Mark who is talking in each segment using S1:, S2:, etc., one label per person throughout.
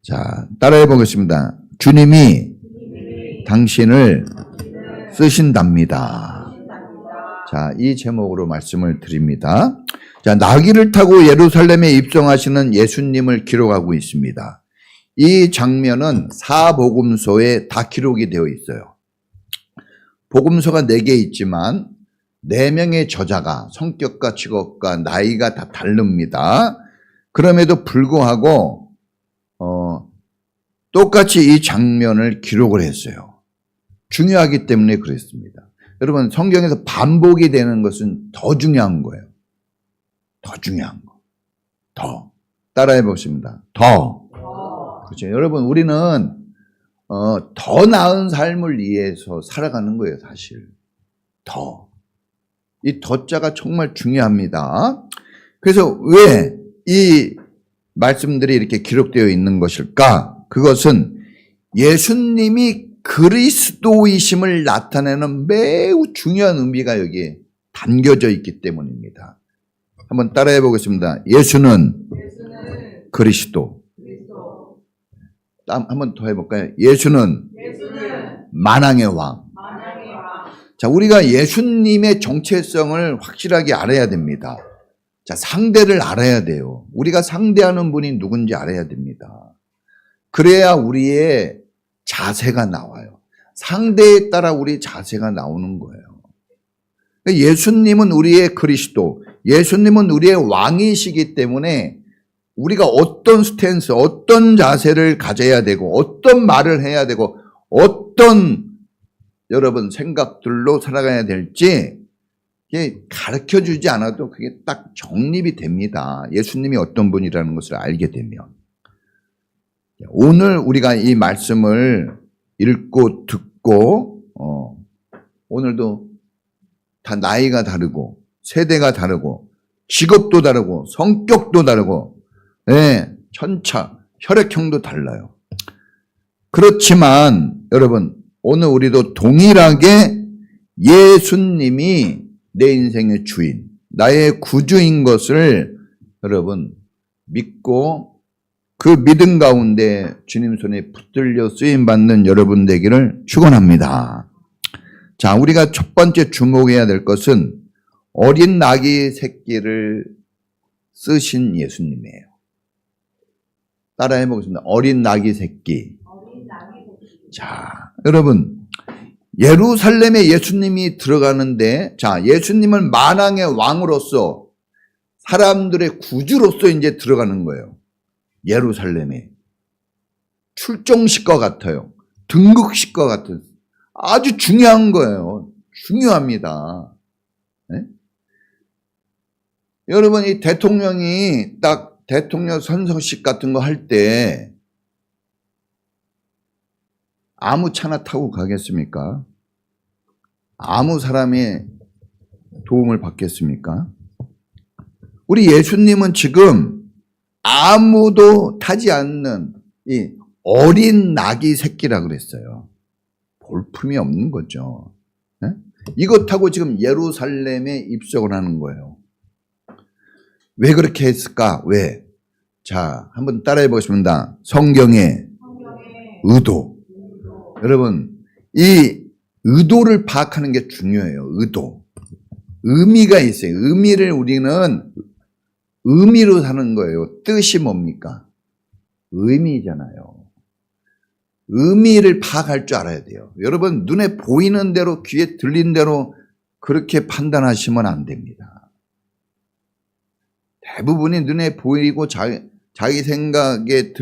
S1: 자, 따라해 보겠습니다. 주님이 당신을 쓰신답니다. 자, 이 제목으로 말씀을 드립니다. 자, 나귀를 타고 예루살렘에 입성하시는 예수님을 기록하고 있습니다. 이 장면은 사복음서에 다 기록이 되어 있어요. 복음서가 4개 있지만 4명의 저자가 성격과 직업과 나이가 다 다릅니다. 그럼에도 불구하고 똑같이 이 장면을 기록을 했어요. 중요하기 때문에 그랬습니다. 여러분, 성경에서 반복이 되는 것은 더 중요한 거예요. 더 중요한 거. 더. 따라해 보십니다. 더. 그렇죠. 여러분, 우리는 더 나은 삶을 위해서 살아가는 거예요, 사실. 더. 이 더자가 정말 중요합니다. 그래서 왜 이 말씀들이 이렇게 기록되어 있는 것일까? 그것은 예수님이 그리스도이심을 나타내는 매우 중요한 의미가 여기에 담겨져 있기 때문입니다. 한번 따라해 보겠습니다. 예수는 그리스도. 한번 더 해볼까요? 예수는 만왕의 왕. 자, 우리가 예수님의 정체성을 확실하게 알아야 됩니다. 자, 상대를 알아야 돼요. 우리가 상대하는 분이 누군지 알아야 됩니다. 그래야 우리의 자세가 나와요. 상대에 따라 우리 자세가 나오는 거예요. 예수님은 우리의 그리스도, 예수님은 우리의 왕이시기 때문에 우리가 어떤 스탠스, 어떤 자세를 가져야 되고, 어떤 말을 해야 되고, 어떤 여러분 생각들로 살아가야 될지 가르쳐 주지 않아도 그게 딱 정립이 됩니다. 예수님이 어떤 분이라는 것을 알게 되면. 오늘 우리가 이 말씀을 읽고 듣고 오늘도 다 나이가 다르고 세대가 다르고 직업도 다르고 성격도 다르고 천차 혈액형도 달라요. 그렇지만 여러분, 오늘 우리도 동일하게 예수님이 내 인생의 주인, 나의 구주인 것을 여러분 믿고 그 믿음 가운데 주님 손에 붙들려 쓰임받는 여러분 되기를 축원합니다. 자, 우리가 첫 번째 주목해야 될 것은 어린 나귀 새끼를 쓰신 예수님이에요. 따라해 보겠습니다. 어린 나귀 새끼. 자, 여러분, 예루살렘에 예수님이 들어가는데, 자, 예수님은 만왕의 왕으로서 사람들의 구주로서 이제 들어가는 거예요. 예루살렘에. 출정식과 같아요. 등극식과 같은. 아주 중요한 거예요. 중요합니다. 네? 여러분, 이 대통령이 딱 대통령 선서식 같은 거 할 때 아무 차나 타고 가겠습니까? 아무 사람의 도움을 받겠습니까? 우리 예수님은 지금 아무도 타지 않는 이 어린 나귀 새끼라고 그랬어요. 볼품이 없는 거죠. 네? 이거 타고 지금 예루살렘에 입성을 하는 거예요. 왜 그렇게 했을까? 왜? 자, 한번 따라해 보겠습니다. 성경의 의도. 여러분, 이 의도를 파악하는 게 중요해요. 의도. 의미가 있어요. 의미를 우리는 의미로 사는 거예요. 뜻이 뭡니까? 의미잖아요. 의미를 파악할 줄 알아야 돼요. 여러분, 눈에 보이는 대로, 귀에 들린 대로 그렇게 판단하시면 안 됩니다. 대부분이 눈에 보이고 자기 생각에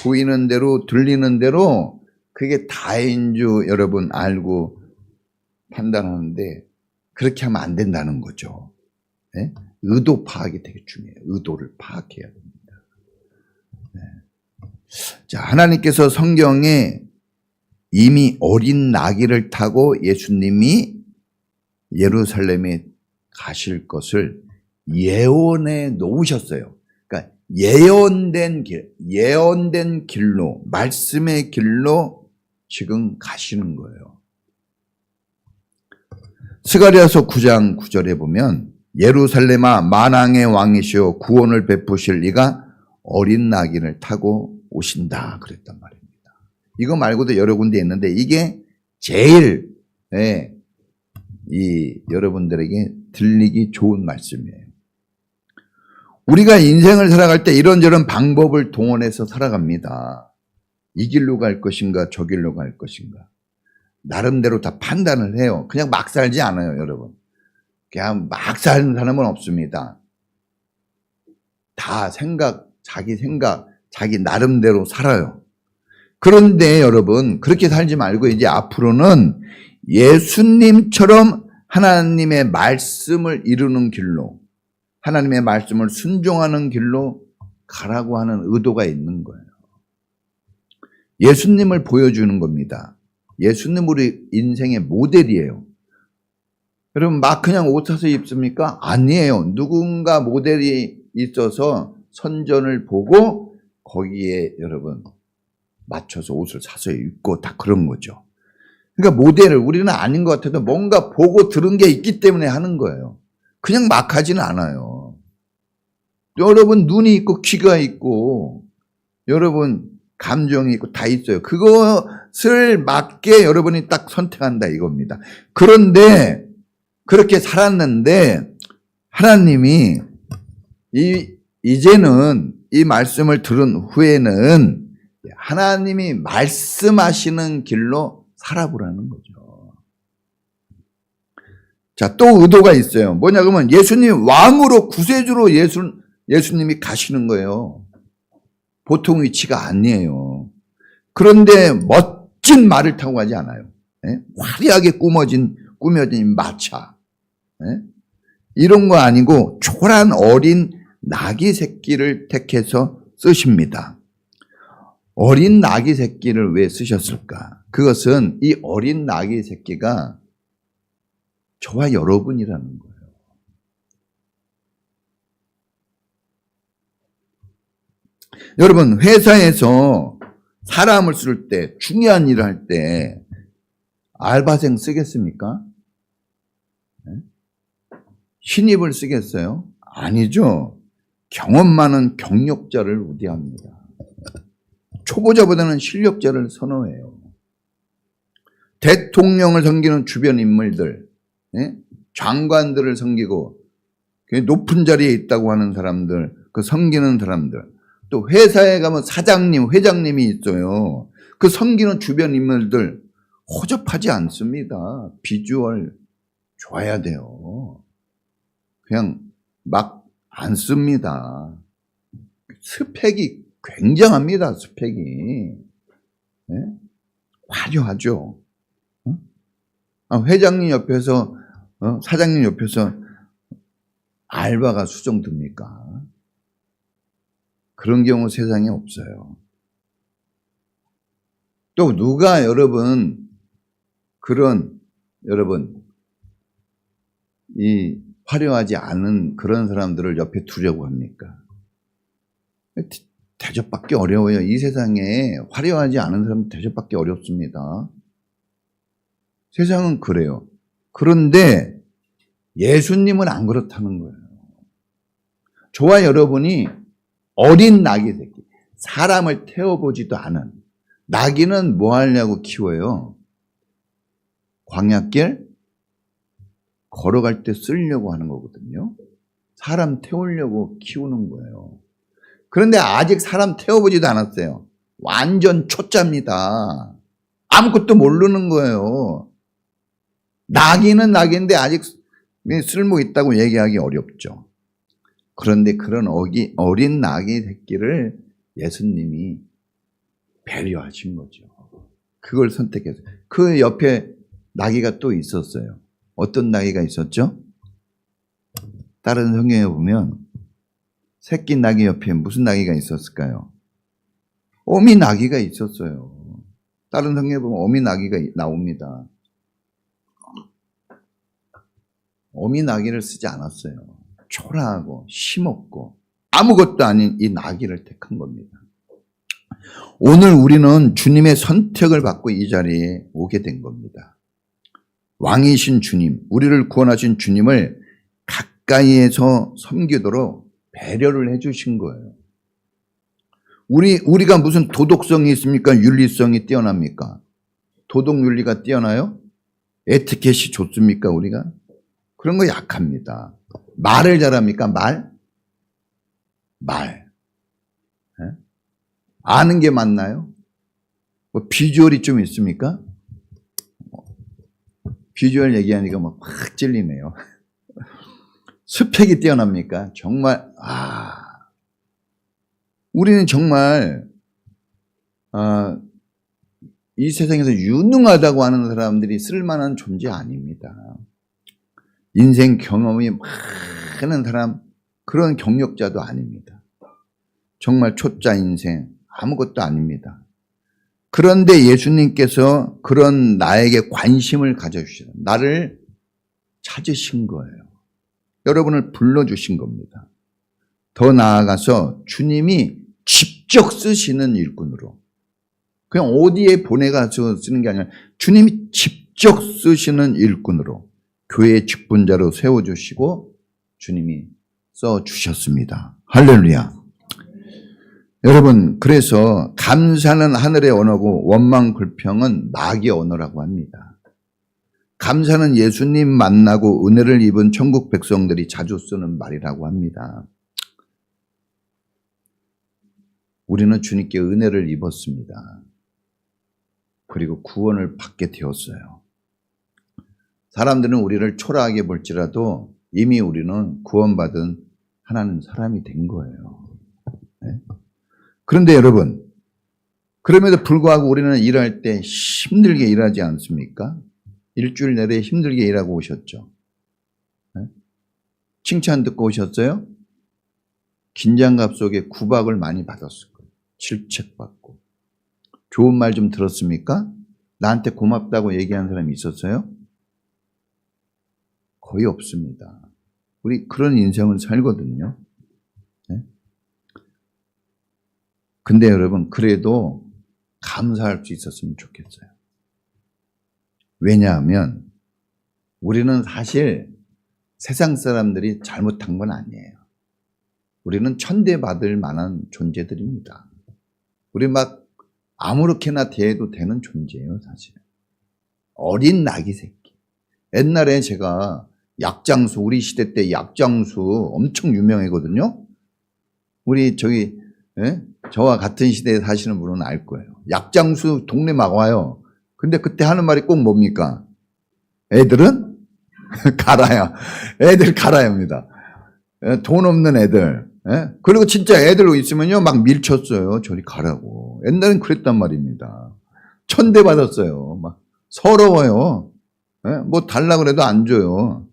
S1: 보이는 대로, 들리는 대로 그게 다인 줄 여러분 알고 판단하는데 그렇게 하면 안 된다는 거죠. 네? 의도 파악이 되게 중요해요. 의도를 파악해야 됩니다. 네. 자, 하나님께서 성경에 이미 어린 나귀를 타고 예수님이 예루살렘에 가실 것을 예언해 놓으셨어요. 그러니까 예언된 길로, 말씀의 길로 지금 가시는 거예요. 스가랴서 9장 9절에 보면 예루살렘아 만왕의 왕이시여 구원을 베푸실 이가 어린 나귀를 타고 오신다 그랬단 말입니다. 이거 말고도 여러 군데 있는데 이게 제일 이 여러분들에게 들리기 좋은 말씀이에요. 우리가 인생을 살아갈 때 이런저런 방법을 동원해서 살아갑니다. 이 길로 갈 것인가 저 길로 갈 것인가 나름대로 다 판단을 해요. 그냥 막 살지 않아요, 여러분. 그냥 막 사는 사람은 없습니다. 다 자기 나름대로 살아요. 그런데 여러분 그렇게 살지 말고 이제 앞으로는 예수님처럼 하나님의 말씀을 이루는 길로 하나님의 말씀을 순종하는 길로 가라고 하는 의도가 있는 거예요. 예수님을 보여주는 겁니다. 예수님 우리 인생의 모델이에요. 여러분 막 그냥 옷 사서 입습니까? 아니에요. 누군가 모델이 있어서 선전을 보고 거기에 여러분 맞춰서 옷을 사서 입고 다 그런 거죠. 그러니까 모델을 우리는 아닌 것 같아도 뭔가 보고 들은 게 있기 때문에 하는 거예요. 그냥 막 하지는 않아요. 여러분 눈이 있고 귀가 있고 여러분 감정이 있고 다 있어요. 그것을 맞게 여러분이 딱 선택한다 이겁니다. 그런데 그렇게 살았는데 하나님이 이제는 이 말씀을 들은 후에는 하나님이 말씀하시는 길로 살아보라는 거죠. 자, 또 의도가 있어요. 뭐냐 그러면 예수님 왕으로 구세주로 예수님이 가시는 거예요. 보통 위치가 아니에요. 그런데 멋진 말을 타고 가지 않아요. 화려하게 꾸며진 마차. 이런 거 아니고 초란 어린 나귀 새끼를 택해서 쓰십니다. 어린 나귀 새끼를 왜 쓰셨을까? 그것은 이 어린 나귀 새끼가 저와 여러분이라는 거예요. 여러분 회사에서 사람을 쓸 때 중요한 일을 할 때 알바생 쓰겠습니까? 신입을 쓰겠어요? 아니죠. 경험 많은 경력자를 우대합니다. 초보자보다는 실력자를 선호해요. 대통령을 섬기는 주변 인물들, 장관들을 섬기고 높은 자리에 있다고 하는 사람들, 그 섬기는 사람들, 또 회사에 가면 사장님, 회장님이 있어요. 그 섬기는 주변 인물들 허접하지 않습니다. 비주얼 좋아야 돼요. 그냥 막 안 씁니다. 스펙이 굉장합니다. 스펙이. 화려하죠. 회장님 옆에서 사장님 옆에서 알바가 수정됩니까? 그런 경우 세상에 없어요. 또 누가 여러분 이 화려하지 않은 그런 사람들을 옆에 두려고 합니까? 대접받기 어려워요. 이 세상에 화려하지 않은 사람 대접받기 어렵습니다. 세상은 그래요. 그런데 예수님은 안 그렇다는 거예요. 저와 여러분이 어린 나귀 새끼, 사람을 태워보지도 않은 나귀는 뭐 하려고 키워요? 광야길 걸어갈 때 쓰려고 하는 거거든요. 사람 태우려고 키우는 거예요. 그런데 아직 사람 태워보지도 않았어요. 완전 초짜입니다. 아무것도 모르는 거예요. 나귀는 나귀인데 아직 쓸모 있다고 얘기하기 어렵죠. 그런데 그런 어린 나귀 새끼를 예수님이 배려하신 거죠. 그걸 선택해서. 그 옆에 나귀가 또 있었어요. 어떤 나귀가 있었죠? 다른 성경에 보면 새끼 나귀 옆에 무슨 나귀가 있었을까요? 어미 나귀가 있었어요. 다른 성경에 보면 어미 나귀가 나옵니다. 어미 나귀를 쓰지 않았어요. 초라하고 힘없고 아무것도 아닌 이 나귀를 택한 겁니다. 오늘 우리는 주님의 선택을 받고 이 자리에 오게 된 겁니다. 왕이신 주님, 우리를 구원하신 주님을 가까이에서 섬기도록 배려를 해주신 거예요. 우리가 무슨 도덕성이 있습니까? 윤리성이 뛰어납니까? 도덕 윤리가 뛰어나요? 에티켓이 좋습니까, 우리가? 그런 거 약합니다. 말을 잘합니까? 말. 예? 아는 게 맞나요? 뭐 비주얼이 좀 있습니까? 비주얼 얘기하니까 막 확 찔리네요. 스펙이 뛰어납니까? 정말, 우리는 정말, 이 세상에서 유능하다고 하는 사람들이 쓸만한 존재 아닙니다. 인생 경험이 많은 사람, 그런 경력자도 아닙니다. 정말 초짜 인생, 아무것도 아닙니다. 그런데 예수님께서 그런 나에게 관심을 가져주셔서 나를 찾으신 거예요. 여러분을 불러주신 겁니다. 더 나아가서 주님이 직접 쓰시는 일꾼으로, 그냥 어디에 보내가서 쓰는 게 아니라 주님이 직접 쓰시는 일꾼으로 교회의 직분자로 세워주시고 주님이 써주셨습니다. 할렐루야. 여러분, 그래서 감사는 하늘의 언어고 원망 불평은 마귀의 언어라고 합니다. 감사는 예수님 만나고 은혜를 입은 천국 백성들이 자주 쓰는 말이라고 합니다. 우리는 주님께 은혜를 입었습니다. 그리고 구원을 받게 되었어요. 사람들은 우리를 초라하게 볼지라도 이미 우리는 구원받은 하나님 사람이 된 거예요. 네? 그런데 여러분, 그럼에도 불구하고 우리는 일할 때 힘들게 일하지 않습니까? 일주일 내내 힘들게 일하고 오셨죠. 네? 칭찬 듣고 오셨어요? 긴장감 속에 구박을 많이 받았을 거예요. 질책받고. 좋은 말 좀 들었습니까? 나한테 고맙다고 얘기한 사람이 있었어요? 거의 없습니다. 우리 그런 인생을 살거든요. 네? 근데 여러분, 그래도 감사할 수 있었으면 좋겠어요. 왜냐하면 우리는 사실 세상 사람들이 잘못한 건 아니에요. 우리는 천대받을 만한 존재들입니다. 우리 막 아무렇게나 대해도 되는 존재예요, 사실. 어린 낙이 새끼. 옛날에 제가 약장수, 우리 시대 때 약장수 엄청 유명하거든요. 우리 저와 같은 시대에 사시는 분은 알 거예요. 약장수 동네 막 와요. 근데 그때 하는 말이 꼭 뭡니까? 애들은 갈아야. 애들 갈아야 합니다. 돈 없는 애들. 그리고 진짜 애들 있으면요, 막 밀쳤어요. 저리 가라고. 옛날엔 그랬단 말입니다. 천대받았어요. 막 서러워요. 뭐 달라고 그래도 안 줘요.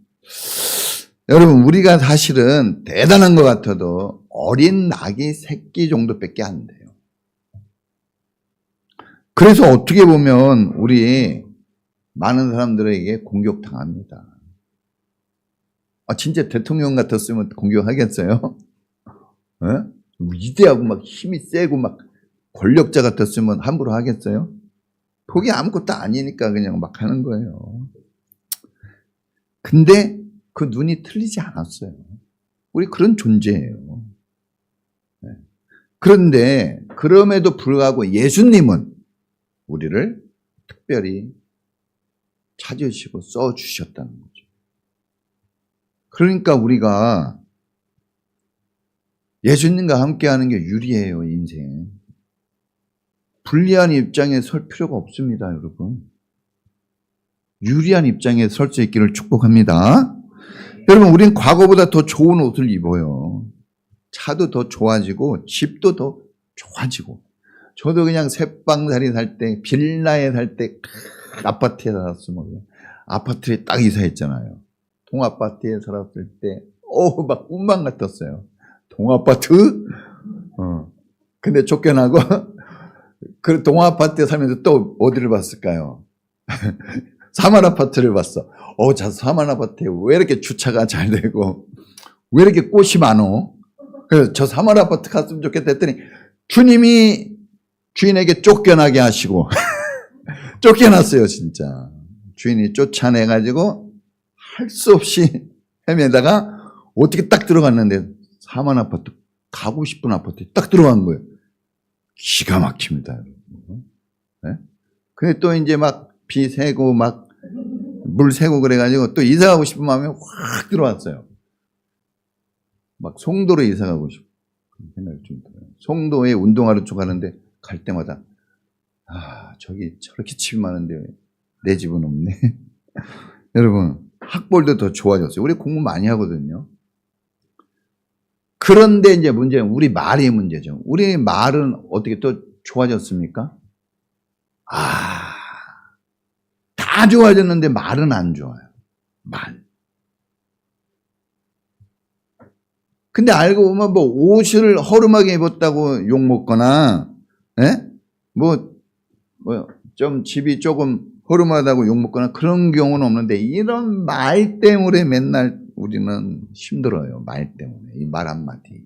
S1: 여러분, 우리가 사실은 대단한 것 같아도 어린 낙이 새끼 정도밖에 안 돼요. 그래서 어떻게 보면 우리 많은 사람들에게 공격당합니다. 진짜 대통령 같았으면 공격하겠어요? 위대하고 막 힘이 세고 막 권력자 같았으면 함부로 하겠어요? 그게 아무것도 아니니까 그냥 막 하는 거예요. 근데 그 눈이 틀리지 않았어요. 우리 그런 존재예요. 그런데 그럼에도 불구하고 예수님은 우리를 특별히 찾으시고 써주셨다는 거죠. 그러니까 우리가 예수님과 함께하는 게 유리해요, 인생. 불리한 입장에 설 필요가 없습니다, 여러분. 유리한 입장에 설 수 있기를 축복합니다. 여러분, 우린 과거보다 더 좋은 옷을 입어요. 차도 더 좋아지고 집도 더 좋아지고. 저도 그냥 새빵살이 살 때, 빌라에 살 때, 아파트에 살았으면 아파트에 딱 이사했잖아요. 동아파트에 살았을 때, 막 꿈만 같았어요. 동아파트? 근데 쫓겨나고, 그 동아파트에 살면서 또 어디를 봤을까요? 사만아파트를 봤어. 저 사만아파트에 왜 이렇게 주차가 잘 되고, 왜 이렇게 꽃이 많어? 그래서 저 사만아파트 갔으면 좋겠다 했더니, 주님이 주인에게 쫓겨나게 하시고, 쫓겨났어요, 진짜. 주인이 쫓아내가지고, 할 수 없이 헤매다가, 어떻게 딱 들어갔는데, 사만아파트, 가고 싶은 아파트에 딱 들어간 거예요. 기가 막힙니다, 여러분. 네? 근데 또 이제 막 비 새고 막 물 새고 그래가지고 또 이사 가고 싶은 마음이 확 들어왔어요. 막 송도로 이사 가고 싶은 생각이 좀 들어요. 송도에 운동하러 쭉 가는데 갈 때마다 저기 저렇게 집이 많은데 내 집은 없네. 여러분, 학벌도 더 좋아졌어요. 우리 공부 많이 하거든요. 그런데 이제 문제는 우리 말이 문제죠. 우리 말은 어떻게 또 좋아졌습니까? 다 좋아졌는데 말은 안 좋아요. 말. 근데 알고 보면 뭐 옷을 허름하게 입었다고 욕 먹거나, 좀 집이 조금 허름하다고 욕 먹거나 그런 경우는 없는데 이런 말 때문에 맨날 우리는 힘들어요. 말 때문에. 이 말 한마디.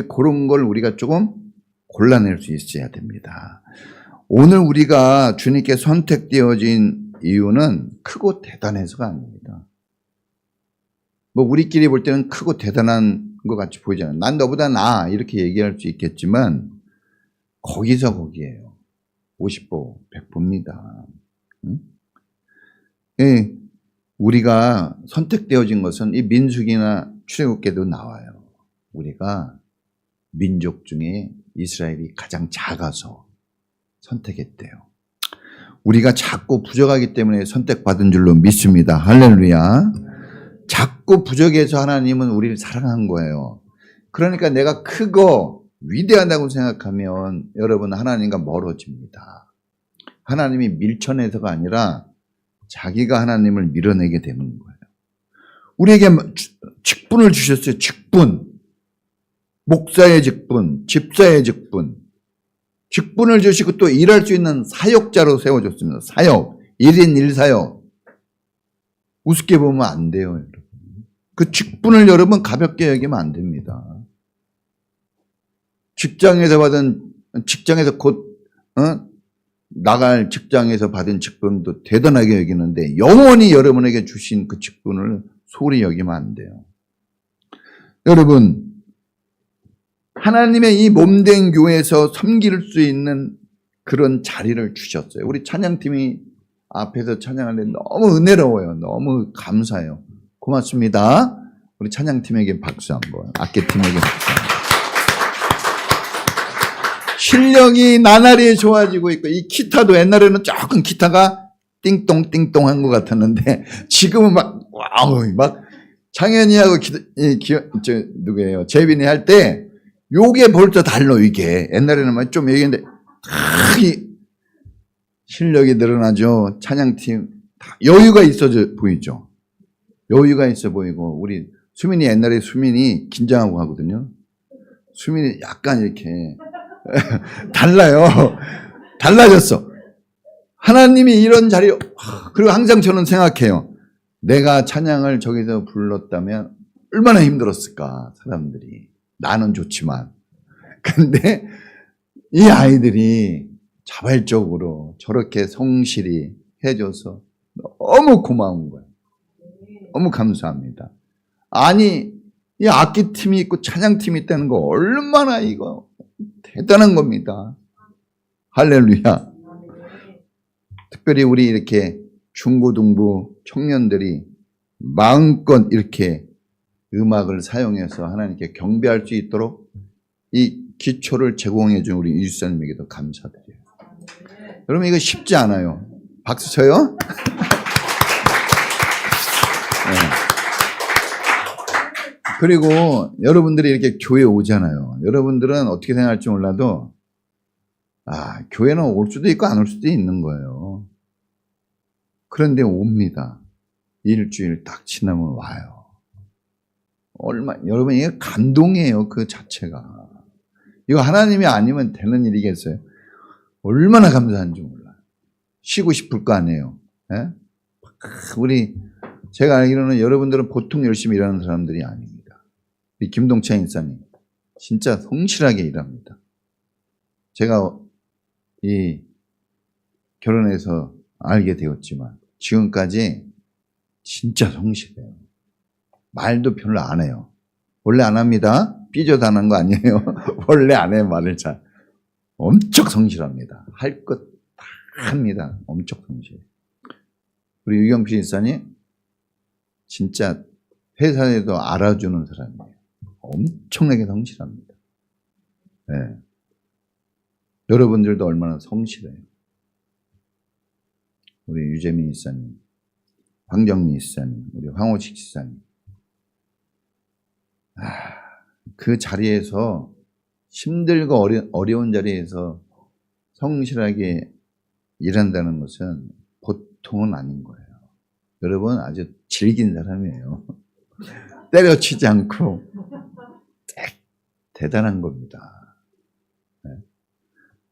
S1: 그런 걸 우리가 조금 골라낼 수 있어야 됩니다. 오늘 우리가 주님께 선택되어진 이유는 크고 대단해서가 아닙니다. 뭐 우리끼리 볼 때는 크고 대단한 것 같이 보이잖아요. 난 너보다 나아 이렇게 얘기할 수 있겠지만 거기서 거기에요. 50보 100보입니다. 우리가 선택되어진 것은 이 민수기나 출애굽기에도 나와요. 우리가 민족 중에 이스라엘이 가장 작아서 선택했대요. 우리가 작고 부족하기 때문에 선택받은 줄로 믿습니다. 할렐루야. 작고 부족해서 하나님은 우리를 사랑한 거예요. 그러니까 내가 크고 위대하다고 생각하면 여러분 하나님과 멀어집니다. 하나님이 밀쳐내서가 아니라 자기가 하나님을 밀어내게 되는 거예요. 우리에게 직분을 주셨어요. 직분. 목사의 직분, 집사의 직분. 직분을 주시고 또 일할 수 있는 사역자로 세워줬습니다. 사역. 1인 1사역. 우습게 보면 안 돼요, 여러분. 그 직분을 여러분 가볍게 여기면 안 됩니다. 직장에서 곧 나갈 직장에서 받은 직분도 대단하게 여기는데 영원히 여러분에게 주신 그 직분을 소홀히 여기면 안 돼요. 여러분, 하나님의 이 몸된 교회에서 섬길 수 있는 그런 자리를 주셨어요. 우리 찬양팀이 앞에서 찬양하는데 너무 은혜로워요. 너무 감사해요. 고맙습니다. 우리 찬양팀에게 박수 한번, 악기팀에게 박수 한번. 실력이 나날이 좋아지고 있고, 이 기타도 옛날에는 조금 기타가 띵똥띵똥 한 것 같았는데, 지금은 막 창현이하고 누구예요? 재빈이 할 때, 요게 벌써 달라, 이게. 옛날에는 좀 얘기했는데, 실력이 늘어나죠. 찬양팀. 여유가 있어 보이죠. 여유가 있어 보이고, 우리 수민이 옛날에 수민이 긴장하고 하거든요. 수민이 약간 이렇게 달라요. 달라졌어. 하나님이 이런 자리, 그리고 항상 저는 생각해요. 내가 찬양을 저기서 불렀다면 얼마나 힘들었을까, 사람들이. 나는 좋지만. 근데 이 아이들이 자발적으로 저렇게 성실히 해줘서 너무 고마운 거예요. 너무 감사합니다. 아니, 이 악기팀이 있고 찬양팀이 있다는 거 얼마나 이거 대단한 겁니다. 할렐루야. 특별히 우리 이렇게 중고등부 청년들이 마음껏 이렇게 음악을 사용해서 하나님께 경배할 수 있도록 이 기초를 제공해 준 우리 이주사님에게도 감사드려요. 여러분 이거 쉽지 않아요. 박수 쳐요. 네. 그리고 여러분들이 이렇게 교회 오잖아요. 여러분들은 어떻게 생각할지 몰라도 교회는 올 수도 있고 안 올 수도 있는 거예요. 그런데 옵니다. 일주일 딱 지나면 와요. 여러분 이게 감동이에요. 그 자체가. 이거 하나님이 아니면 되는 일이겠어요. 얼마나 감사한지 몰라요. 쉬고 싶을 거 아니에요. 예? 제가 알기로는 여러분들은 보통 열심히 일하는 사람들이 아닙니다. 우리 김동찬 인사님 진짜 성실하게 일합니다. 제가 결혼해서 알게 되었지만 지금까지 진짜 성실해요. 말도 별로 안 해요. 원래 안 합니다. 삐져다는 거 아니에요? 원래 안 해요, 말을 잘. 엄청 성실합니다. 할 것 다 합니다. 엄청 성실해요. 우리 유경필 집사님, 진짜 회사에도 알아주는 사람이에요. 엄청나게 성실합니다. 네. 여러분들도 얼마나 성실해요. 우리 유재민 집사님, 황정민 집사님, 우리 황호식 집사님. 그 자리에서 힘들고 어려운 자리에서 성실하게 일한다는 것은 보통은 아닌 거예요. 여러분 아주 질긴 사람이에요. 때려치지 않고 대단한 겁니다. 네?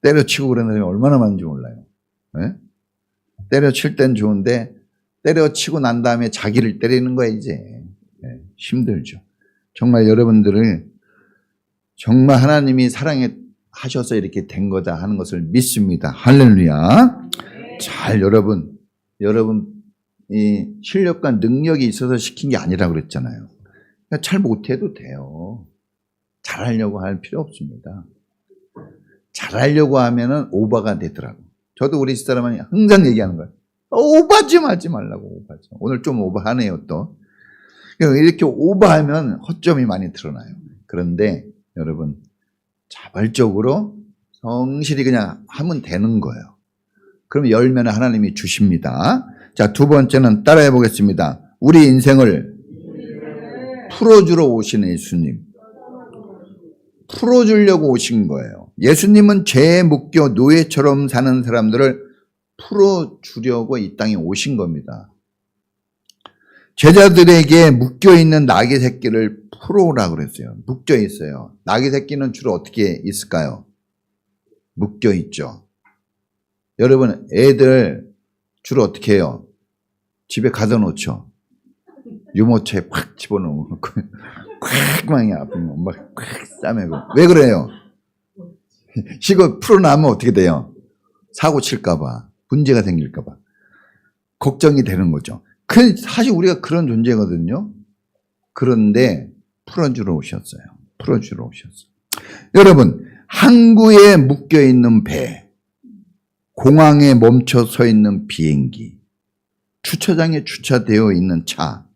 S1: 때려치고 그러는 사람이 얼마나 많은지 몰라요. 네? 때려칠 땐 좋은데 때려치고 난 다음에 자기를 때리는 거야 이제. 네? 힘들죠. 정말 여러분들을 정말 하나님이 사랑하셔서 이렇게 된 거다 하는 것을 믿습니다. 할렐루야. 잘 여러분 이 실력과 능력이 있어서 시킨 게 아니라고 그랬잖아요. 그러니까 잘 못해도 돼요. 잘하려고 할 필요 없습니다. 잘하려고 하면은 오버가 되더라고. 저도 우리 집사람이 항상 얘기하는 거예요. 오버 좀 하지 말라고. 오버 좀. 오늘 좀 오버하네요 또. 이렇게 오버하면 허점이 많이 드러나요. 그런데 여러분 자발적으로 성실히 그냥 하면 되는 거예요. 그럼 열매는 하나님이 주십니다. 자, 두 번째는 따라해 보겠습니다. 우리 인생을 풀어주러 오신 예수님. 풀어주려고 오신 거예요. 예수님은 죄에 묶여 노예처럼 사는 사람들을 풀어주려고 이 땅에 오신 겁니다. 제자들에게 묶여있는 나귀 새끼를 풀어오라고 그랬어요. 묶여있어요. 나귀 새끼는 주로 어떻게 있을까요? 묶여있죠. 여러분 애들 주로 어떻게 해요? 집에 가둬 놓죠. 유모차에 팍 집어넣고 콱 망이 아프면 막 콱 싸매고. 왜 그래요? 이거 풀어놔면 어떻게 돼요? 사고 칠까봐, 문제가 생길까봐 걱정이 되는 거죠. 사실 우리가 그런 존재거든요. 그런데 풀어주러 오셨어요. 풀어주러 오셨어요. 여러분, 항구에 묶여있는 배, 공항에 멈춰 서 있는 비행기, 주차장에 주차되어 있는 차,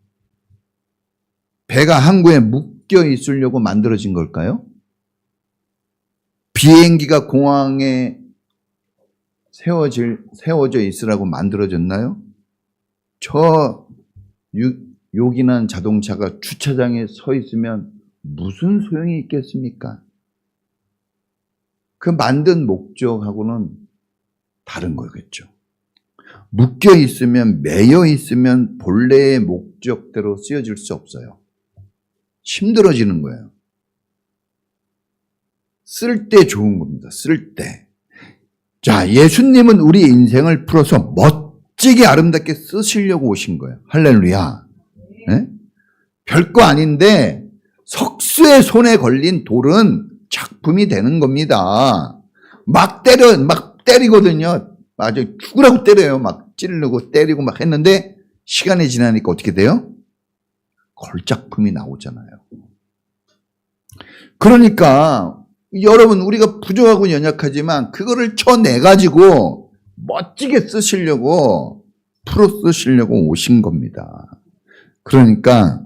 S1: 배가 항구에 묶여 있으려고 만들어진 걸까요? 비행기가 공항에 세워져 있으라고 만들어졌나요? 저 요긴한 자동차가 주차장에 서 있으면 무슨 소용이 있겠습니까? 그 만든 목적하고는 다른 거겠죠. 묶여 있으면, 매여 있으면 본래의 목적대로 쓰여질 수 없어요. 힘들어지는 거예요. 쓸 때 좋은 겁니다. 쓸 때. 자, 예수님은 우리 인생을 풀어서 멋지게 아름답게 쓰시려고 오신 거예요. 할렐루야. 네? 별거 아닌데 석수의 손에 걸린 돌은 작품이 되는 겁니다. 막 때리거든요. 아주 죽으라고 때려요. 막 찌르고 때리고 막 했는데 시간이 지나니까 어떻게 돼요? 걸작품이 나오잖아요. 그러니까 여러분 우리가 부족하고 연약하지만 그거를 쳐내가지고 멋지게 쓰시려고 풀어 쓰시려고 오신 겁니다. 그러니까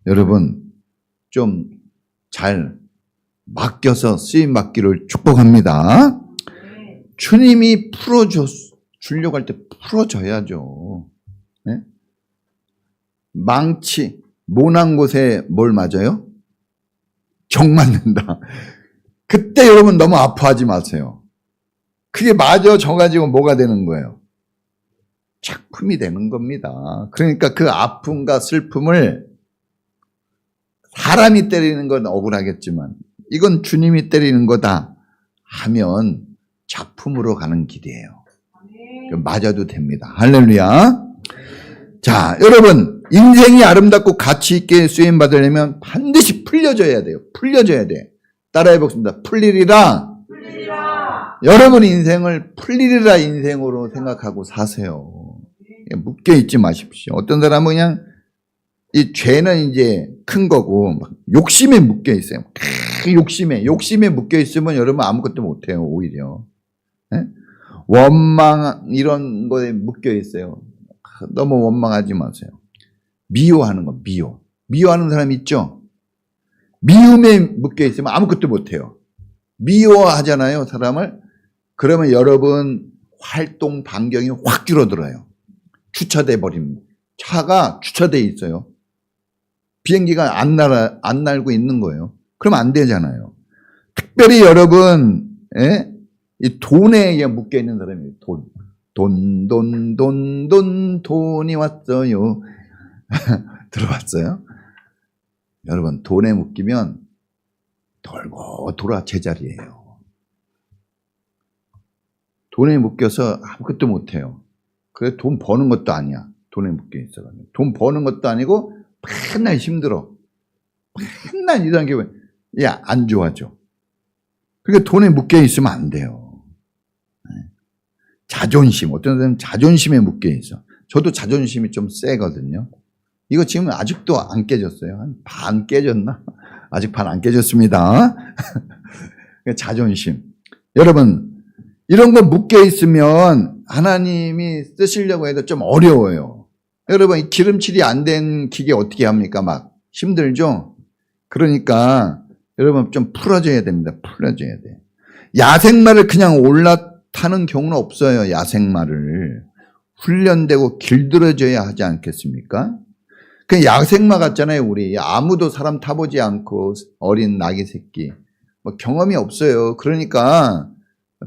S1: 여러분 좀 잘 맡겨서 쓰임 받기를 축복합니다. 주님이 풀어주려고 할 때 풀어줘야죠. 네? 망치, 모난 곳에 뭘 맞아요? 정 맞는다. 그때 여러분 너무 아파하지 마세요. 그게 맞아져가지고 뭐가 되는 거예요? 작품이 되는 겁니다. 그러니까 그 아픔과 슬픔을 사람이 때리는 건 억울하겠지만 이건 주님이 때리는 거다 하면 작품으로 가는 길이에요. 맞아도 됩니다. 할렐루야. 자, 여러분 인생이 아름답고 가치 있게 쓰임 받으려면 반드시 풀려져야 돼요. 풀려져야 돼. 따라해 보겠습니다. 풀리리라. 여러분 인생을 풀리리라 인생으로 생각하고 사세요. 묶여 있지 마십시오. 어떤 사람은 그냥 이 죄는 이제 큰 거고 막 욕심에 묶여 있어요. 욕심에 묶여 있으면 여러분 아무것도 못 해요. 오히려 예? 원망 이런 거에 묶여 있어요. 너무 원망하지 마세요. 미워하는 거, 미워하는 사람 있죠? 미움에 묶여 있으면 아무것도 못 해요. 미워하잖아요, 사람을. 그러면 여러분 활동 반경이 확 줄어들어요. 주차돼 버립니다. 차가 주차돼 있어요. 비행기가 안 날고 있는 거예요. 그러면 안 되잖아요. 특별히 여러분, 예? 이 돈에 묶여 있는 사람이에요. 돈이 왔어요. 들어봤어요? 여러분, 돈에 묶이면 돌고 돌아 제자리예요. 돈에 묶여서 아무것도 못해요. 그래 돈 버는 것도 아니야. 돈에 묶여 있어가지고. 돈 버는 것도 아니고 맨날 힘들어. 맨날 이런 게 안 좋아져. 그러니까 돈에 묶여 있으면 안 돼요. 자존심. 어떤 사람은 자존심에 묶여 있어. 저도 자존심이 좀 세거든요. 이거 지금 아직도 안 깨졌어요. 한 반 깨졌나? 아직 반 안 깨졌습니다. 자존심. 여러분, 이런 거 묶여 있으면 하나님이 쓰시려고 해도 좀 어려워요. 여러분, 기름칠이 안 된 기계 어떻게 합니까? 막 힘들죠? 그러니까 여러분 좀 풀어줘야 됩니다. 풀어줘야 돼. 야생마를 그냥 올라타는 경우는 없어요. 야생마를. 훈련되고 길들여져야 하지 않겠습니까? 그 야생마 같잖아요, 우리. 아무도 사람 타보지 않고 어린 나귀 새끼. 뭐 경험이 없어요. 그러니까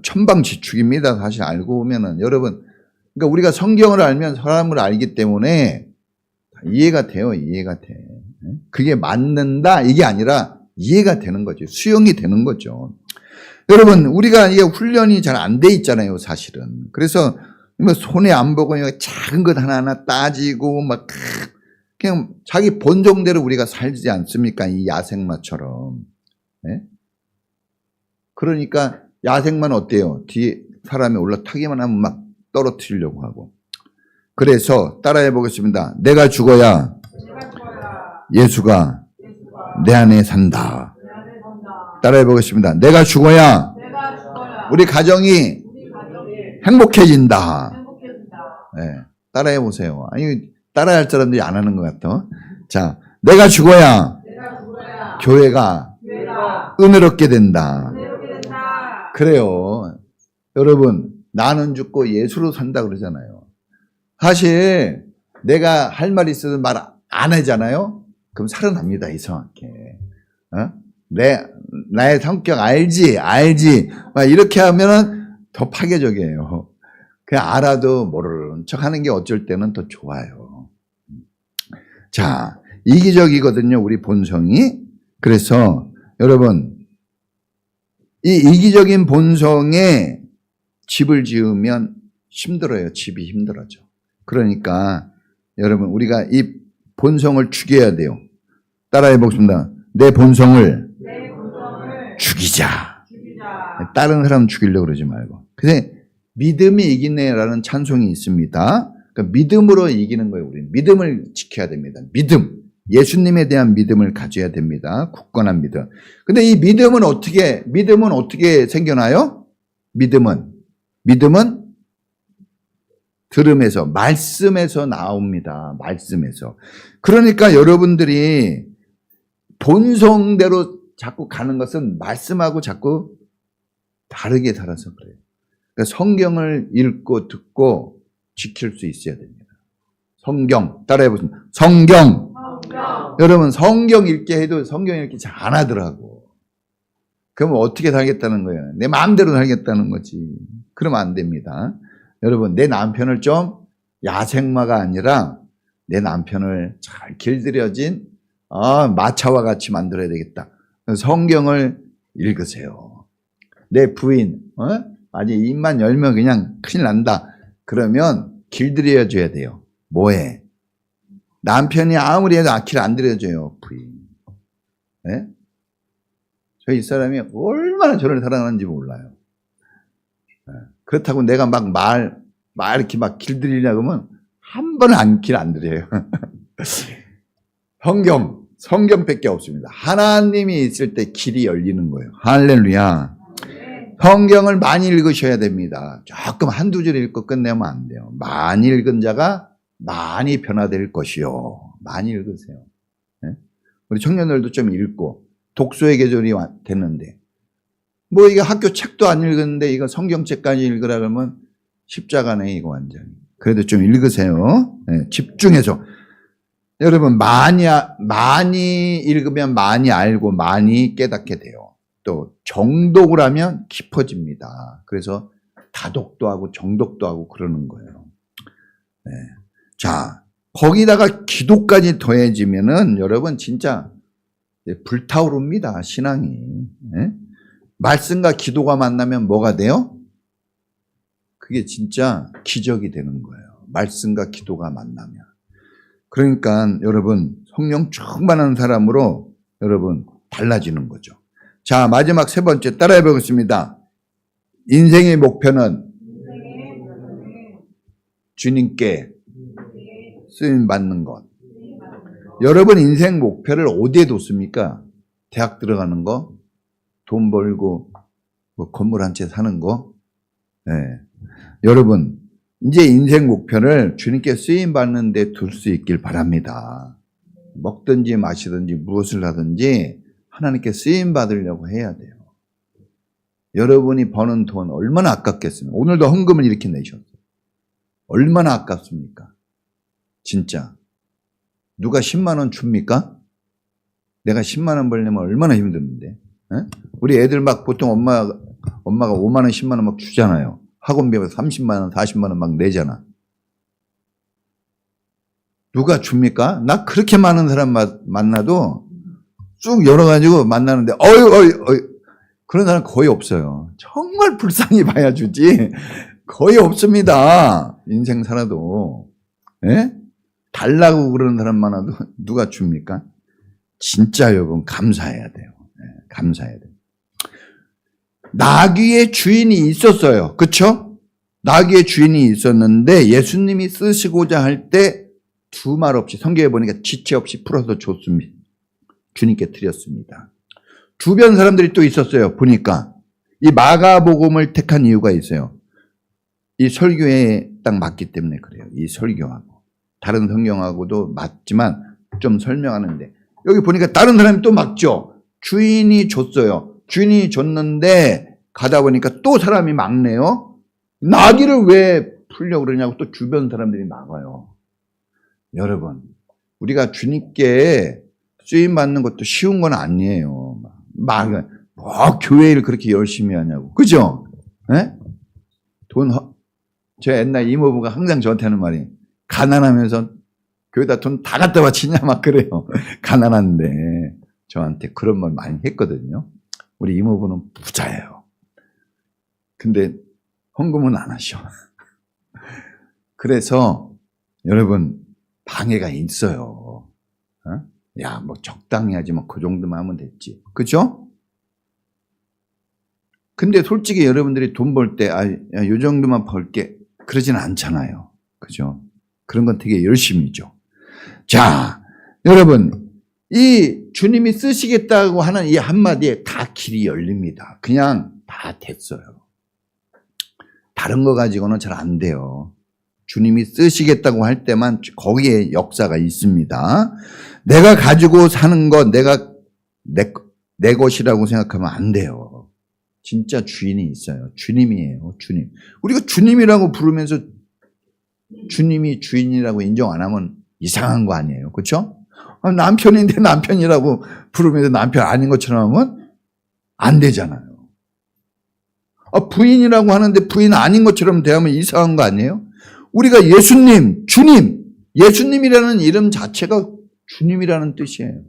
S1: 천방지축입니다. 사실 알고 보면은. 여러분, 그러니까 우리가 성경을 알면 사람을 알기 때문에 이해가 돼요. 이해가 돼. 그게 맞는다 이게 아니라 이해가 되는 거죠. 수용이 되는 거죠. 여러분, 우리가 이게 훈련이 잘 안 돼 있잖아요, 사실은. 그래서 뭐 손에 안 보고 작은 것 하나하나 따지고 막 그냥 자기 본종대로 우리가 살지 않습니까? 이 야생마처럼. 네? 그러니까 야생마는 어때요? 뒤에 사람이 올라타기만 하면 막 떨어뜨리려고 하고. 그래서 따라해 보겠습니다. 내가 죽어야 예수가 내 안에 산다. 따라해 보겠습니다. 내가 죽어야 우리 가정이 행복해진다. 네, 따라해 보세요. 아니 따라할 사람들이 안 하는 것 같아. 자, 내가 죽어야 교회가 은혜롭게 된다. 그래요. 여러분, 나는 죽고 예수로 산다 그러잖아요. 사실 내가 할 말이 있어도 말 안 하잖아요. 그럼 살아납니다. 이상하게. 나의 성격 알지. 막 이렇게 하면은 더 파괴적이에요. 그냥 알아도 모르는 척 하는 게 어쩔 때는 더 좋아요. 자, 이기적이거든요. 우리 본성이. 그래서 여러분, 이 이기적인 본성에 집을 지으면 힘들어요. 집이 힘들어져. 그러니까 여러분, 우리가 이 본성을 죽여야 돼요. 따라해 보겠습니다. 내 본성을 죽이자. 다른 사람 죽이려고 그러지 말고. 근데 믿음이 이기네라는 찬송이 있습니다. 그러니까 믿음으로 이기는 거예요. 우리는 믿음을 지켜야 됩니다. 믿음. 예수님에 대한 믿음을 가져야 됩니다. 굳건한 믿음. 근데 이 믿음은 어떻게 생겨나요? 믿음은 들음에서, 말씀에서 나옵니다. 말씀에서. 그러니까 여러분들이 본성대로 자꾸 가는 것은 말씀하고 자꾸 다르게 살아서 그래요. 그러니까 성경을 읽고 듣고 지킬 수 있어야 됩니다. 성경, 따라해보세요. 성경. 여러분, 성경 읽게 해도 성경 읽기 잘 안 하더라고. 그러면 어떻게 살겠다는 거예요? 내 마음대로 살겠다는 거지. 그러면 안 됩니다. 여러분, 내 남편을 좀 야생마가 아니라 내 남편을 잘 길들여진 마차와 같이 만들어야 되겠다. 성경을 읽으세요. 내 부인, 아직 입만 열면 그냥 큰일 난다. 그러면 길들여줘야 돼요. 뭐해? 남편이 아무리 해도 길 안 들여줘요, 부인. 네? 저 이 사람이 얼마나 저를 사랑하는지 몰라요. 그렇다고 내가 막 이렇게 막 길들이려고 하면 한 번은 길 안 들여요. 성경밖에 없습니다. 하나님이 있을 때 길이 열리는 거예요. 할렐루야. 성경을 많이 읽으셔야 됩니다. 조금 한두 줄 읽고 끝내면 안 돼요. 많이 읽은 자가 많이 변화될 것이요. 많이 읽으세요. 네? 우리 청년들도 좀 읽고 독서의 계절이 됐는데 뭐 이게 학교 책도 안 읽었는데 이거 성경책까지 읽으라 그러면 십자가네 이거 완전히. 그래도 좀 읽으세요. 네, 집중해서. 여러분 많이 읽으면 많이 알고 많이 깨닫게 돼요. 또 정독을 하면 깊어집니다. 그래서 다독도 하고 정독도 하고 그러는 거예요. 네. 자, 거기다가 기도까지 더해지면은 여러분 진짜 불타오릅니다. 신앙이. 네? 말씀과 기도가 만나면 뭐가 돼요? 그게 진짜 기적이 되는 거예요. 말씀과 기도가 만나면. 그러니까 여러분 성령 충만한 사람으로 여러분 달라지는 거죠. 자, 마지막 세 번째 따라해 보겠습니다. 인생의 목표는 주님께 쓰임 받는 것. 여러분 인생 목표를 어디에 뒀습니까? 대학 들어가는 거, 돈 벌고 뭐 건물 한 채 사는 거. 네. 여러분 이제 인생 목표를 주님께 쓰임 받는 데 둘 수 있길 바랍니다. 먹든지 마시든지 무엇을 하든지 하나님께 쓰임 받으려고 해야 돼요. 여러분이 버는 돈 얼마나 아깝겠습니까? 오늘도 헌금을 이렇게 내셨어요. 얼마나 아깝습니까? 진짜. 누가 10만 원 줍니까? 내가 10만 원 벌려면 얼마나 힘든데. 에? 우리 애들 막 보통 엄마가 5만 원, 10만 원 막 주잖아요. 학원비 30만 원, 40만 원 막 내잖아. 누가 줍니까? 나 그렇게 많은 사람 만나도 쭉 열어가지고 만나는데 어이 그런 사람 거의 없어요. 정말 불쌍히 봐야 주지 거의 없습니다. 인생 살아도. 예? 달라고 그러는 사람 많아도 누가 줍니까? 진짜 여러분 감사해야 돼요. 예, 감사해야 돼요. 나귀의 주인이 있었어요. 그렇죠? 나귀의 주인이 있었는데 예수님이 쓰시고자 할 때 두 말 없이 성경에 보니까 지체 없이 풀어서 줬습니다. 주님께 드렸습니다. 주변 사람들이 또 있었어요. 보니까 이 마가복음을 택한 이유가 있어요. 이 설교에 딱 맞기 때문에 그래요. 이 설교하고 다른 성경하고도 맞지만 좀 설명하는데 여기 보니까 다른 사람이 또 막죠. 주인이 줬어요. 주인이 줬는데 가다 보니까 또 사람이 막네요. 나귀를 왜 풀려고 그러냐고 또 주변 사람들이 막아요. 여러분 우리가 주님께 쓰임받는 것도 쉬운 건 아니에요. 뭐 교회를 그렇게 열심히 하냐고. 그죠? 네? 제 옛날 이모부가 항상 저한테 하는 말이 가난하면서 교회다 돈 다 갖다 바치냐 막 그래요. 가난한데 저한테 그런 말 많이 했거든요. 우리 이모부는 부자예요. 근데 헌금은 안 하셔. 그래서 여러분 방해가 있어요. 어? 야, 뭐 적당히 하지 뭐 그 정도만 하면 됐지. 그죠? 근데 솔직히 여러분들이 돈 벌 때 요 정도만 벌게 그러진 않잖아요. 그죠? 그런 건 되게 열심히죠. 자, 여러분 이 주님이 쓰시겠다고 하는 이 한마디에 다 길이 열립니다. 그냥 다 됐어요. 다른 거 가지고는 잘 안 돼요. 주님이 쓰시겠다고 할 때만 거기에 역사가 있습니다. 내가 가지고 사는 거 내가 내 것이라고 생각하면 안 돼요. 진짜 주인이 있어요. 주님이에요. 주님. 우리가 주님이라고 부르면서 주님이 주인이라고 인정 안 하면 이상한 거 아니에요. 그렇죠? 남편인데 남편이라고 부르면서 남편 아닌 것처럼 하면 안 되잖아요. 부인이라고 하는데 부인 아닌 것처럼 대하면 이상한 거 아니에요? 우리가 예수님, 주님, 예수님이라는 이름 자체가 주님이라는 뜻이에요.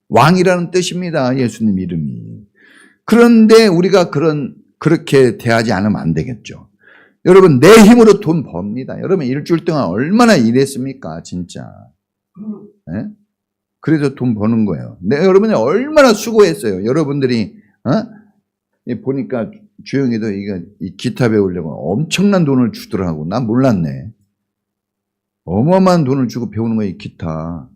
S1: 왕이라는 뜻입니다. 예수님 이름이. 그런데 우리가 그렇게 대하지 않으면 안 되겠죠. 여러분, 내 힘으로 돈 법니다. 여러분, 일주일 동안 얼마나 일했습니까? 진짜. 네? 그래서 돈 버는 거예요. 여러분이 얼마나 수고했어요. 여러분들이, 보니까 주영이도 이 기타 배우려고 엄청난 돈을 주더라고. 난 몰랐네. 어마어마한 돈을 주고 배우는 거야, 이 기타.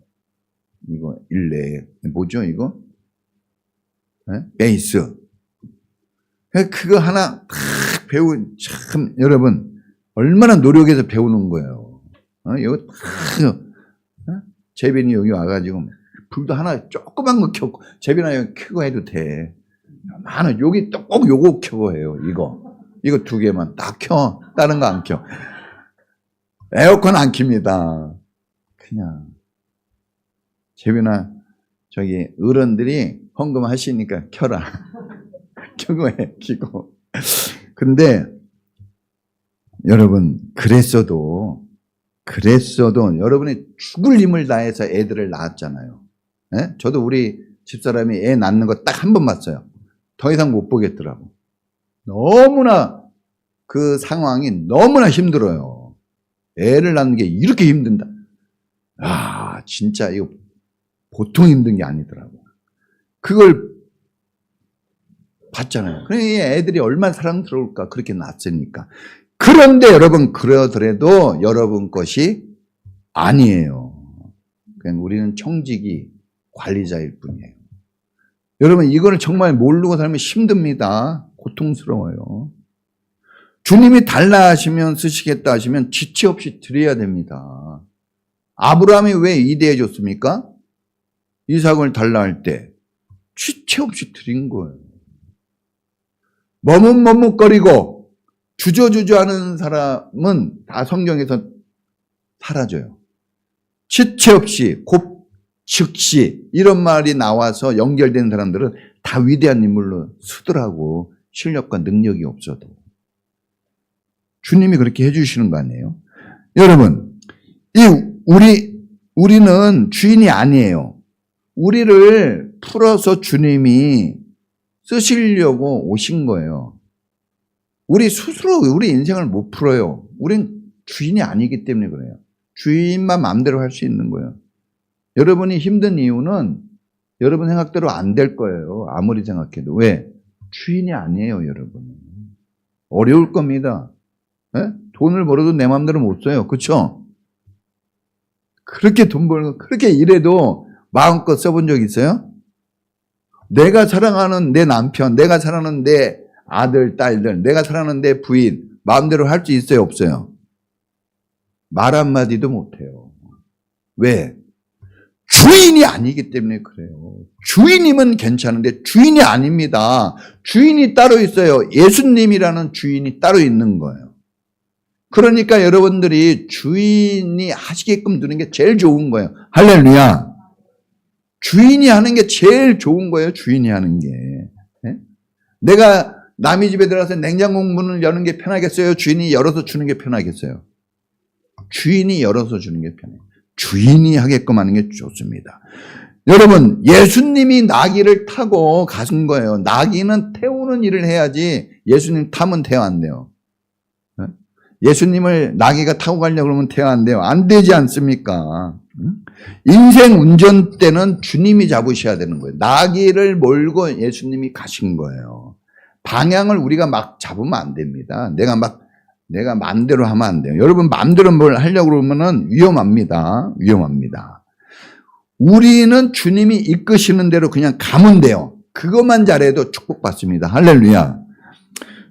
S1: 이거 일레 뭐죠 이거? 네? 베이스. 그거 하나 탁 참 여러분 얼마나 노력해서 배우는 거예요. 이거 탁 재빈이 여기 와가지고 불도 하나 조그만 거 켜고 재빈아 여기 켜고 해도 돼. 많아 여기 또 꼭 요거 켜고 해요. 이거 두 개만 딱 켜. 다른 거 안 켜. 에어컨 안 킵니다. 그냥 재빈아 저기 어른들이 헌금 하시니까 켜라. 켜고 해. 켜고. 근데 여러분 그랬어도 여러분이 죽을 힘을 다해서 애들을 낳았잖아요. 예? 저도 우리 집사람이 애 낳는 거 딱 한 번 봤어요. 더 이상 못 보겠더라고. 너무나 그 상황이 너무나 힘들어요. 애를 낳는 게 이렇게 힘든다. 아 진짜 이거 보통 힘든 게 아니더라고. 그걸 봤잖아요. 그러니까 애들이 얼마나 사랑스러울까 그렇게 낳았으니까. 그런데 여러분 그러더라도 여러분 것이 아니에요. 그냥 우리는 청지기 관리자일 뿐이에요. 여러분 이거를 정말 모르고 살면 힘듭니다. 고통스러워요. 주님이 달라 하시면 쓰시겠다 하시면 지체 없이 드려야 됩니다. 아브라함이 왜 위대해졌습니까? 이삭을 달라 할 때 지체 없이 드린 거예요. 머뭇머뭇거리고 주저주저하는 사람은 다 성경에서 사라져요. 지체 없이 곧 즉시 이런 말이 나와서 연결된 사람들은 다 위대한 인물로 쓰더라고. 실력과 능력이 없어도. 주님이 그렇게 해주시는 거 아니에요? 여러분, 우리는 주인이 아니에요. 우리를 풀어서 주님이 쓰시려고 오신 거예요. 우리 스스로 우리 인생을 못 풀어요. 우린 주인이 아니기 때문에 그래요. 주인만 마음대로 할 수 있는 거예요. 여러분이 힘든 이유는 여러분 생각대로 안 될 거예요. 아무리 생각해도. 왜? 주인이 아니에요, 여러분. 어려울 겁니다. 네? 돈을 벌어도 내 마음대로 못 써요. 그렇죠? 그렇게 돈 벌고 그렇게 일해도 마음껏 써본 적 있어요? 내가 사랑하는 내 남편, 내가 사랑하는 내 아들, 딸들, 내가 사랑하는 내 부인 마음대로 할 수 있어요, 없어요? 말 한마디도 못해요. 왜? 주인이 아니기 때문에 그래요. 주인이면 괜찮은데 주인이 아닙니다. 주인이 따로 있어요. 예수님이라는 주인이 따로 있는 거예요. 그러니까 여러분들이 주인이 하시게끔 두는 게 제일 좋은 거예요. 할렐루야. 주인이 하는 게 제일 좋은 거예요. 주인이 하는 게. 네? 내가 남의 집에 들어가서 냉장고 문을 여는 게 편하겠어요? 주인이 열어서 주는 게 편하겠어요? 주인이 열어서 주는 게 편해요. 주인이 하게끔 하는 게 좋습니다. 여러분, 예수님이 나귀를 타고 가신 거예요. 나귀는 태우는 일을 해야지 예수님 타면 태워 안 돼요. 예수님을 나귀가 타고 가려고 그러면 태워 안 돼요. 안 되지 않습니까? 인생 운전대는 주님이 잡으셔야 되는 거예요. 나귀를 몰고 예수님이 가신 거예요. 방향을 우리가 막 잡으면 안 됩니다. 내가 마음대로 하면 안 돼요. 여러분 마음대로 뭘 하려고 그러면은 위험합니다. 위험합니다. 우리는 주님이 이끄시는 대로 그냥 가면 돼요. 그것만 잘해도 축복받습니다. 할렐루야.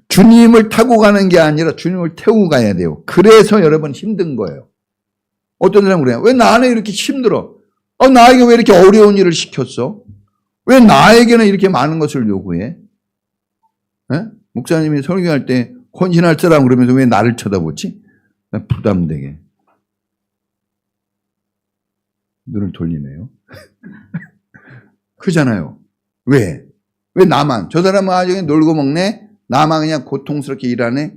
S1: 주님을 타고 가는 게 아니라 주님을 태우고 가야 돼요. 그래서 여러분 힘든 거예요. 어떤 사람은 그래요. 왜 나는 이렇게 힘들어? 나에게 왜 이렇게 어려운 일을 시켰어? 왜 나에게는 이렇게 많은 것을 요구해? 네? 목사님이 설교할 때 헌신할 사람 그러면서 왜 나를 쳐다보지? 부담되게. 눈을 돌리네요. 크잖아요. 왜? 왜 나만? 저 사람은 아주 놀고 먹네? 나만 그냥 고통스럽게 일하네?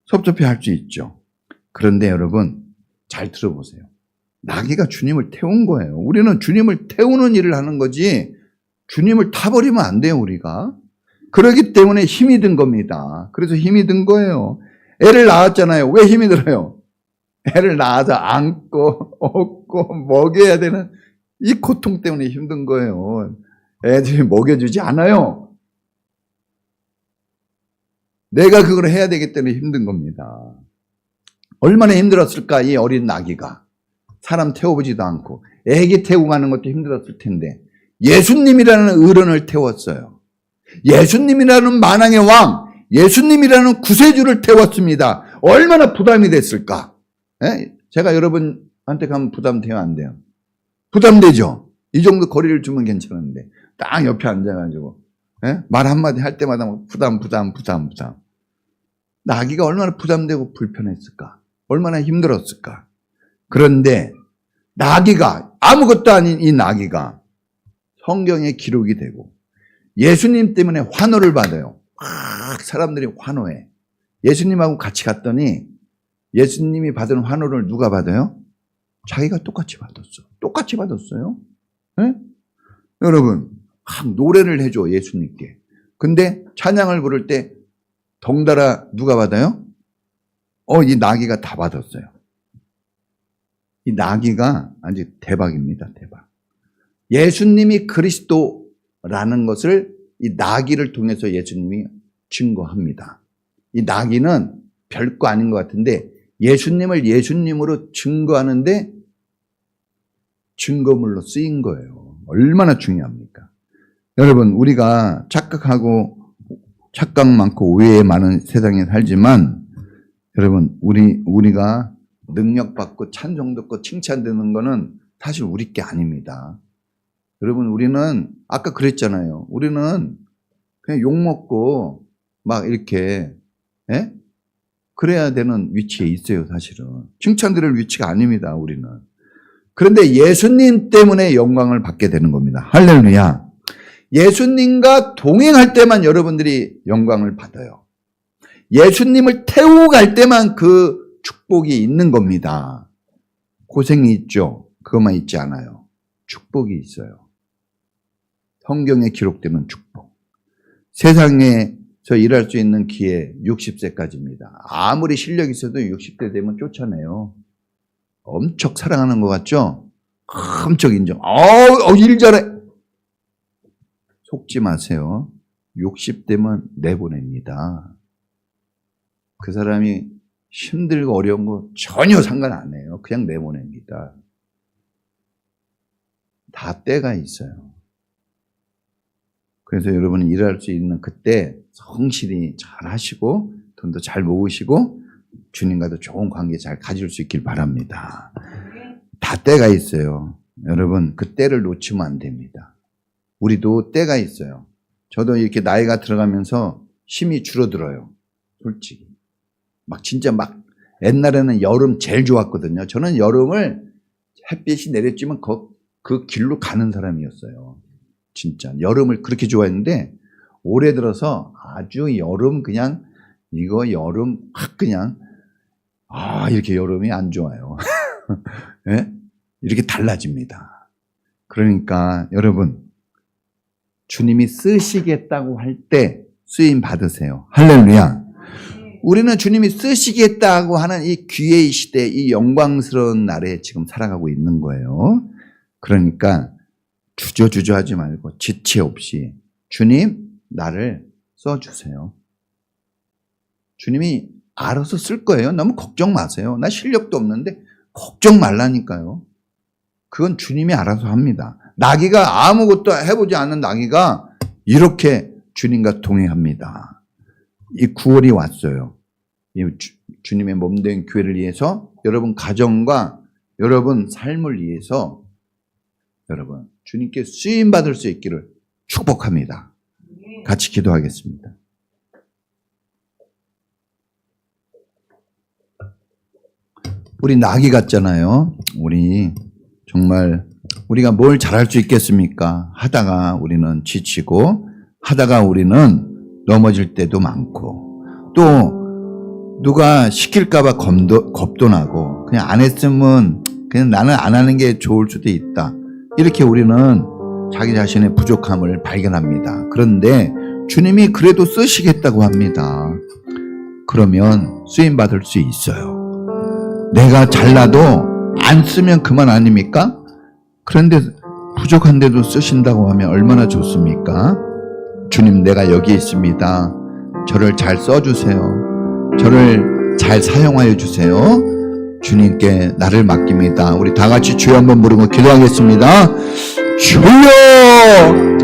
S1: 섭섭해 할 수 있죠. 그런데 여러분, 잘 들어보세요. 나귀가 주님을 태운 거예요. 우리는 주님을 태우는 일을 하는 거지, 주님을 타버리면 안 돼요, 우리가. 그렇기 때문에 힘이 든 겁니다. 그래서 힘이 든 거예요. 애를 낳았잖아요. 왜 힘이 들어요? 애를 낳아서 안고, 업고, 먹여야 되는 이 고통 때문에 힘든 거예요. 애들이 먹여주지 않아요. 내가 그걸 해야 되기 때문에 힘든 겁니다. 얼마나 힘들었을까, 이 어린 나귀가. 사람 태워보지도 않고 애기 태우고 가는 것도 힘들었을 텐데 예수님이라는 어른을 태웠어요. 예수님이라는 만왕의 왕, 예수님이라는 구세주를 태웠습니다. 얼마나 부담이 됐을까? 예? 제가 여러분한테 가면 부담돼요, 안 돼요? 부담되죠? 이 정도 거리를 주면 괜찮은데 딱 옆에 앉아가지고 예? 말 한마디 할 때마다 부담. 나기가 얼마나 부담되고 불편했을까? 얼마나 힘들었을까? 그런데 나기가, 아무것도 아닌 이 나기가 성경에 기록이 되고 예수님 때문에 환호를 받아요. 막 사람들이 환호해. 예수님하고 같이 갔더니 예수님이 받은 환호를 누가 받아요? 자기가 똑같이 받았어. 똑같이 받았어요. 네? 여러분, 막 노래를 해줘, 예수님께. 근데 찬양을 부를 때 덩달아 누가 받아요? 이 나귀가 다 받았어요. 이 나귀가 아주 대박입니다, 대박. 예수님이 그리스도라는 것을 이 나귀를 통해서 예수님이 증거합니다. 이 나귀는 별거 아닌 것 같은데 예수님을 예수님으로 증거하는데 증거물로 쓰인 거예요. 얼마나 중요합니까? 여러분, 우리가 착각 많고 오해 많은 세상에 살지만 여러분, 우리가 능력받고 찬송받고 칭찬되는 거는 사실 우리 게 아닙니다. 여러분, 우리는 아까 그랬잖아요. 우리는 그냥 욕먹고 막 이렇게 그래야 되는 위치에 있어요, 사실은. 칭찬드릴 위치가 아닙니다, 우리는. 그런데 예수님 때문에 영광을 받게 되는 겁니다. 할렐루야. 예수님과 동행할 때만 여러분들이 영광을 받아요. 예수님을 태우고 갈 때만 그 축복이 있는 겁니다. 고생이 있죠. 그것만 있지 않아요. 축복이 있어요. 성경에 기록되는 축복. 세상에서 일할 수 있는 기회 60세까지입니다. 아무리 실력이 있어도 60대 되면 쫓아내요. 엄청 사랑하는 것 같죠? 엄청 인정. 일 잘해. 속지 마세요. 60대면 내보냅니다. 그 사람이 힘들고 어려운 거 전혀 상관 안 해요. 그냥 내보냅니다. 다 때가 있어요. 그래서 여러분이 일할 수 있는 그때 성실히 잘 하시고 돈도 잘 모으시고 주님과도 좋은 관계 잘 가질 수 있길 바랍니다. 다 때가 있어요. 여러분, 그 때를 놓치면 안 됩니다. 우리도 때가 있어요. 저도 이렇게 나이가 들어가면서 힘이 줄어들어요. 솔직히. 진짜 옛날에는 여름 제일 좋았거든요. 저는 여름을 햇빛이 내렸지만 그 길로 가는 사람이었어요. 진짜. 여름을 그렇게 좋아했는데 올해 들어서 아주 여름 그냥 이거 여름 확 그냥 이렇게 여름이 안 좋아요. 네? 이렇게 달라집니다. 그러니까 여러분, 주님이 쓰시겠다고 할 때 쓰임 받으세요. 할렐루야. 우리는 주님이 쓰시겠다고 하는 이 기회의 시대, 이 영광스러운 날에 지금 살아가고 있는 거예요. 그러니까 주저주저 하지 말고 지체 없이 주님, 나를 써주세요. 주님이 알아서 쓸 거예요. 너무 걱정 마세요. 나 실력도 없는데 걱정 말라니까요. 그건 주님이 알아서 합니다. 나귀가 아무것도 해보지 않는 나귀가 이렇게 주님과 동행합니다. 이 9월이 왔어요. 이 주님의 몸된 교회를 위해서, 여러분 가정과 여러분 삶을 위해서 여러분 주님께 쓰임받을 수 있기를 축복합니다. 같이 기도하겠습니다. 우리 나귀 같잖아요. 우리 정말 우리가 뭘 잘할 수 있겠습니까? 하다가 우리는 지치고 하다가 우리는 넘어질 때도 많고 또 누가 시킬까 봐 겁도 나고 그냥 안 했으면 그냥 나는 안 하는 게 좋을 수도 있다. 이렇게 우리는 자기 자신의 부족함을 발견합니다. 그런데 주님이 그래도 쓰시겠다고 합니다. 그러면 쓰임받을 수 있어요. 내가 잘나도 안 쓰면 그만 아닙니까? 그런데 부족한데도 쓰신다고 하면 얼마나 좋습니까? 주님, 내가 여기 있습니다. 저를 잘 써주세요. 저를 잘 사용하여 주세요. 주님께 나를 맡깁니다. 우리 다 같이 주여 한번 부르고 기도하겠습니다. 주여